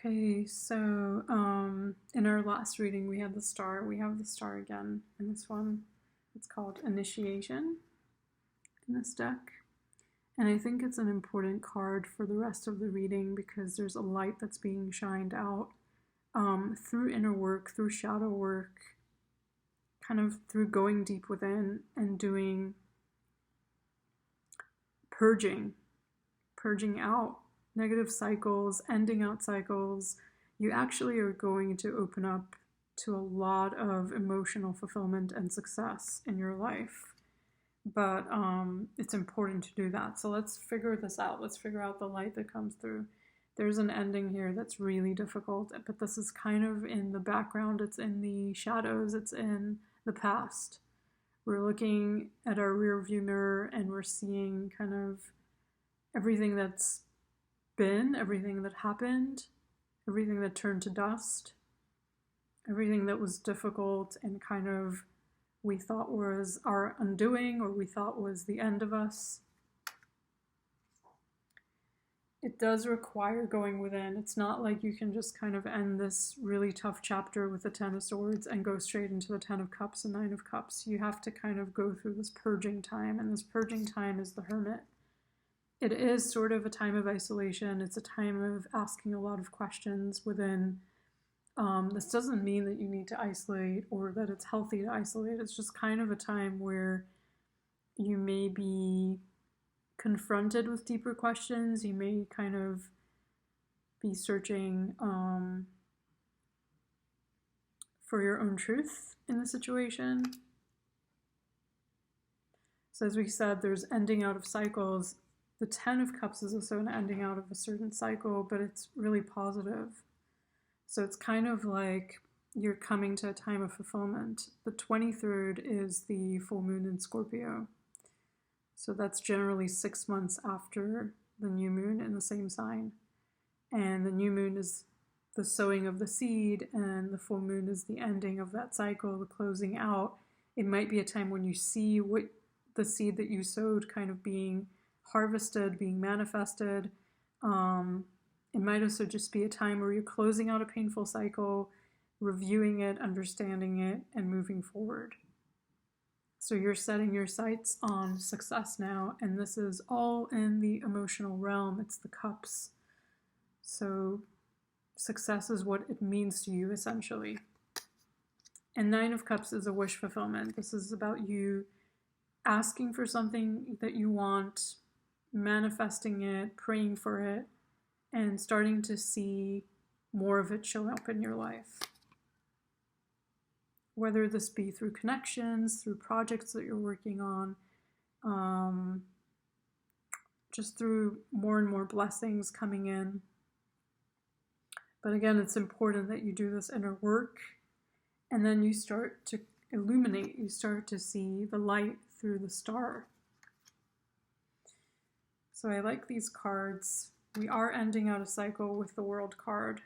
Okay, so in our last reading we had the star. We have the star again in this one. It's called Initiation in this deck. And I think it's an important card for the rest of the reading because there's a light that's being shined out through inner work, through shadow work, kind of through going deep within and doing purging out negative cycles, ending out cycles. You actually are going to open up to a lot of emotional fulfillment and success in your life. But it's important to do that. So let's figure this out. Let's figure out the light that comes through. There's an ending here that's really difficult, but this is kind of in the background. It's in the shadows. It's in the past. We're looking at our rear view mirror and we're seeing kind of everything that's been, everything that happened, everything that turned to dust, everything that was difficult and kind of we thought was our undoing or we thought was the end of us. It does require going within. It's not like you can just kind of end this really tough chapter with the Ten of Swords and go straight into the Ten of Cups and Nine of Cups. You have to kind of go through this purging time, and this purging time is the Hermit. It is sort of a time of isolation. It's a time of asking a lot of questions within. This doesn't mean that you need to isolate or that it's healthy to isolate. It's just kind of a time where you may be confronted with deeper questions. You may kind of be searching for your own truth in the situation. So as we said, there's ending out of cycles. The Ten of Cups is also an ending out of a certain cycle, but it's really positive. So it's kind of like you're coming to a time of fulfillment. The 23rd is the full moon in Scorpio. So that's generally 6 months after the new moon in the same sign. And the new moon is the sowing of the seed, and the full moon is the ending of that cycle, the closing out. It might be a time when you see what the seed that you sowed kind of being harvested, being manifested. It might also just be a time where you're closing out a painful cycle, reviewing it, understanding it, and moving forward. So you're setting your sights on success now, and this is all in the emotional realm. It's the cups. So success is what it means to you, essentially. And Nine of Cups is a wish fulfillment. This is about you asking for something that you want, manifesting it, praying for it, and starting to see more of it show up in your life. Whether this be through connections, through projects that you're working on, just through more and more blessings coming in. But again, it's important that you do this inner work, and then you start to illuminate, you start to see the light through the star. So I like these cards. We are ending out a cycle with the World card.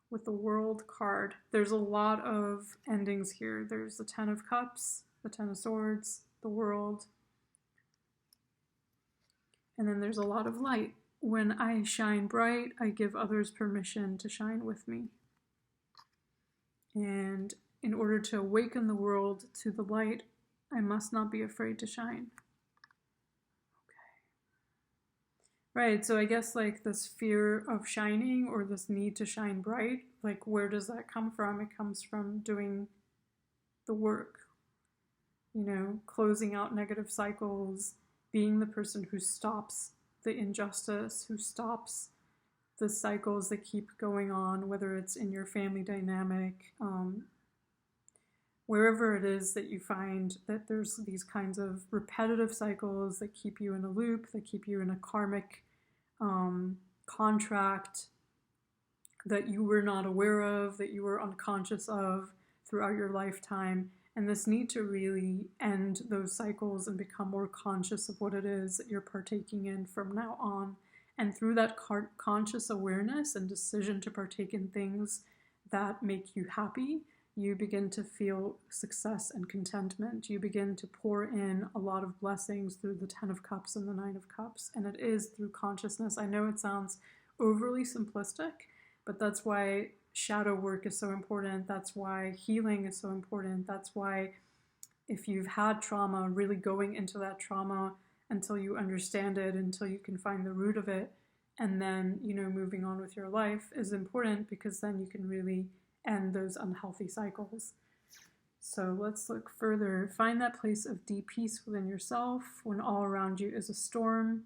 With the World card, there's a lot of endings here. There's the Ten of Cups, the Ten of Swords, the World, and then there's a lot of light. When I shine bright, I give others permission to shine with me. And in order to awaken the world to the light, I must not be afraid to shine. Right, so I guess like this fear of shining or this need to shine bright, like where does that come from? It comes from doing the work, closing out negative cycles, being the person who stops the injustice, who stops the cycles that keep going on, whether it's in your family dynamic, wherever it is that you find that there's these kinds of repetitive cycles that keep you in a loop, that keep you in a karmic contract that you were not aware of, that you were unconscious of throughout your lifetime. And this need to really end those cycles and become more conscious of what it is that you're partaking in from now on. And through that conscious awareness and decision to partake in things that make you happy, you begin to feel success and contentment. You begin to pour in a lot of blessings through the Ten of Cups and the Nine of Cups. And it is through consciousness. I know it sounds overly simplistic, But that's why shadow work is so important. That's why healing is so important. That's why if you've had trauma, really going into that trauma until you understand it, until you can find the root of it, and then, moving on with your life is important, because then you can really end those unhealthy cycles. So let's look further. Find that place of deep peace within yourself when all around you is a storm.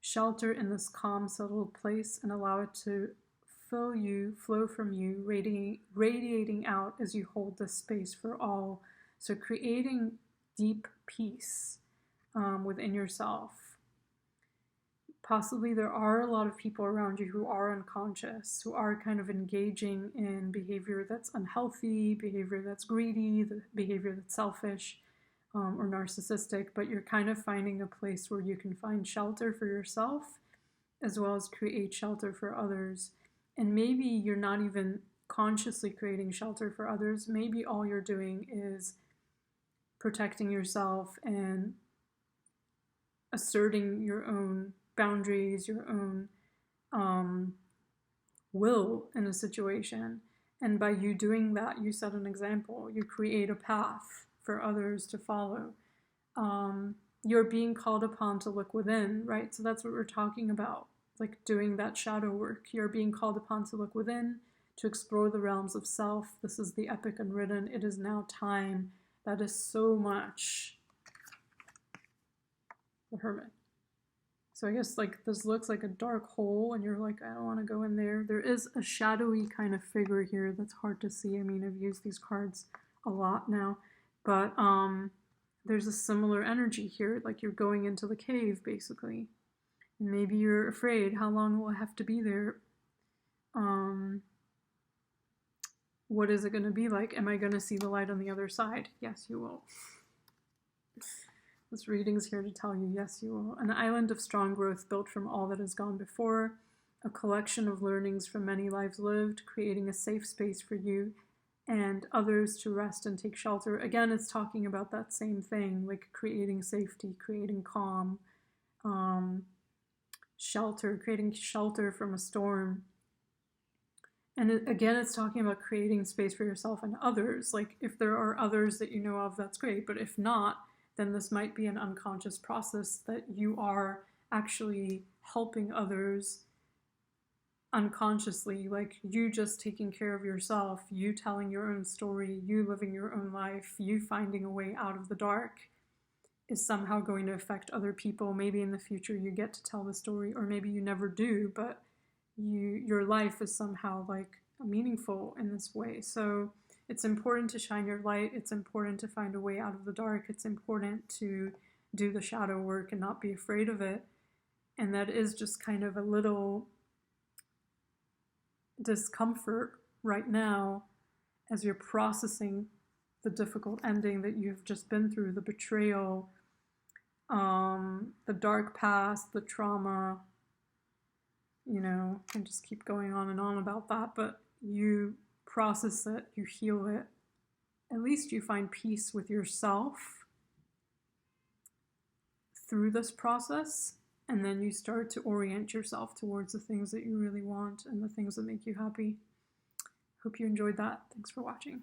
Shelter in this calm, settled place and allow it to fill you, flow from you, radiating out as you hold this space for all. So creating deep peace within yourself. Possibly there are a lot of people around you who are unconscious, who are kind of engaging in behavior that's unhealthy, behavior that's greedy, the behavior that's selfish or narcissistic, but you're kind of finding a place where you can find shelter for yourself as well as create shelter for others. And maybe you're not even consciously creating shelter for others. Maybe all you're doing is protecting yourself and asserting your own boundaries, your own will in a situation. And by you doing that, you set an example. You create a path for others to follow. You're being called upon to look within, right? So that's what we're talking about, like doing that shadow work. You're being called upon to look within, to explore the realms of self. This is the epic unwritten. It is now time. That is so much the Hermit. So I guess like this looks like a dark hole and you're like, I don't want to go in there. There is a shadowy kind of figure here that's hard to see. I mean, I've used these cards a lot now, but there's a similar energy here, like you're going into the cave basically. And maybe you're afraid, how long will I have to be there? What is it going to be like? Am I going to see the light on the other side? Yes, you will. This reading's here to tell you, yes, you will. An island of strong growth built from all that has gone before, a collection of learnings from many lives lived, creating a safe space for you and others to rest and take shelter. Again, it's talking about that same thing, like creating safety, creating calm, shelter, creating shelter from a storm. And again, it's talking about creating space for yourself and others. Like if there are others that you know of, that's great. But if not, then this might be an unconscious process that you are actually helping others unconsciously, like you just taking care of yourself, you telling your own story, you living your own life, you finding a way out of the dark is somehow going to affect other people. Maybe in the future you get to tell the story, or maybe you never do, but your life is somehow like meaningful in this way. So it's important to shine your light. It's important to find a way out of the dark. It's important to do the shadow work and not be afraid of it. And that is just kind of a little discomfort right now as you're processing the difficult ending that you've just been through, the betrayal, the dark past, the trauma. Can just keep going on and on about that, but you process it, you heal it. At least you find peace with yourself through this process, and then you start to orient yourself towards the things that you really want and the things that make you happy. Hope you enjoyed that. Thanks for watching.